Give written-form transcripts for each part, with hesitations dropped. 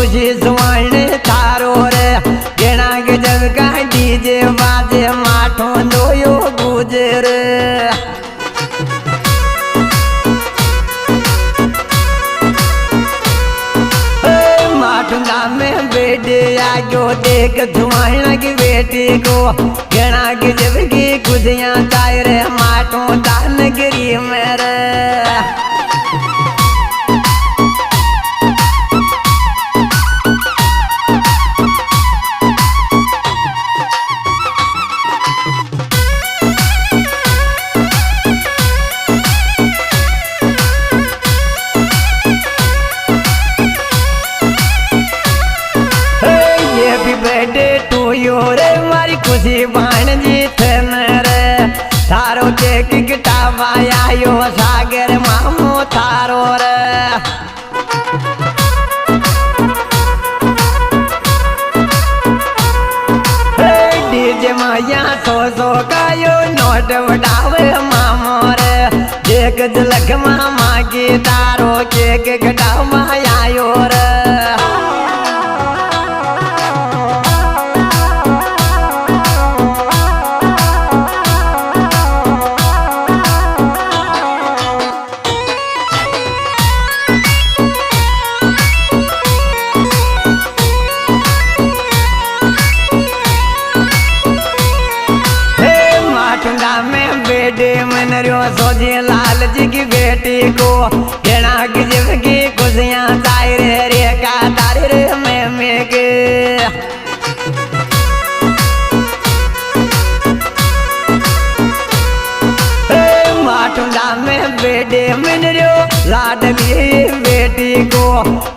खुशी सुवर्ण थारो रे गेना गजब का डीजे बाजे माठो दोयो गुजर माठुंगा में बेटे आगो देख धुआं की बेटी को गेना गजब की खुशियां ताय रे माठो दान गिरी मेरे मारी खुशी बाण जी रे थारो केक गिटावाया यो सागर मामो थारो रे डीजे माया सो का यो नोट उठावे मामो रे देख झलक मामा की तारो केक गिटावाया यो रे मन रो सोझे लाल जी की बेटी को गेना गजब की खुशियां ताय रे का तारे रे में के माठुंगा में बेटे मन रो लाडली बेटी को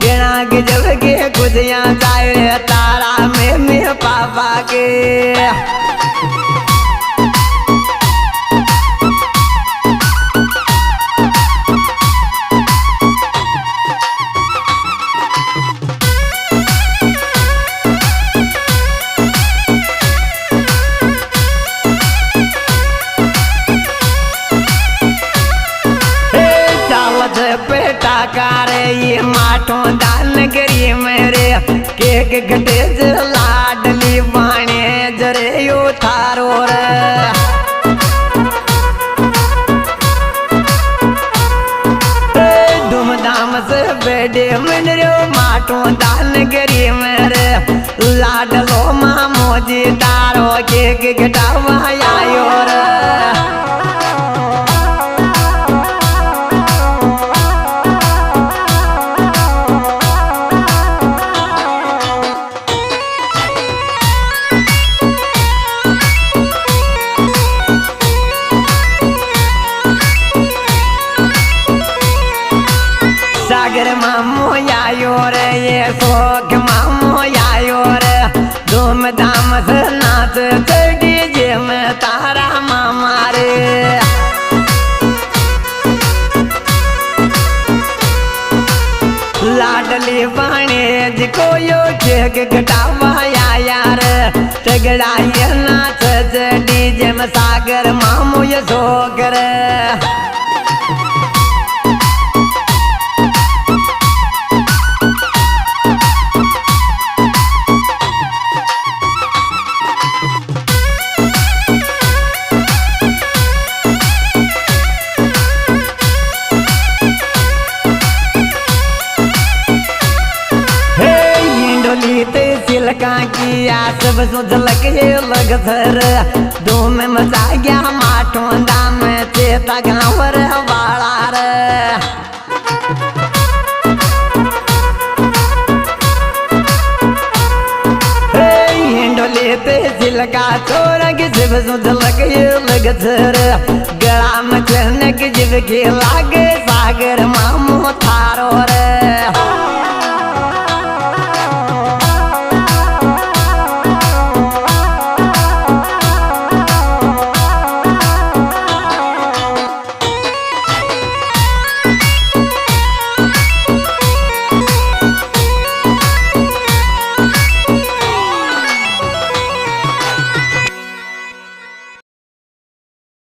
गेना गजब की खुशियां ताय रे तारा में पापा के ये माठो दान करी मेरे केक घटे लाडली बाणे जरे यो थारो रे धूमधाम से बेडे मन रो माठो दान करी मेरे लाडलो मामो जी तारो केक घटावाया यो रे सागर मामो आयो रे ये शोक मामो आयो रे धूमधाम से नाच डीजे में तारा मामा रे लाडली बाणे जिको यो केक घटावाया यार तगड़ा ये नाच डीजे में सागर मामो ये शोक रे सिलका की सब सुझलक लग धर दो में मचा गया माठो दाम चेता गाँव वाला हिंडोले ते सिलका छोड़ के सब सुझलक लग धर गला में चढ़ने के जीव के लागे सागर मामो थारो रे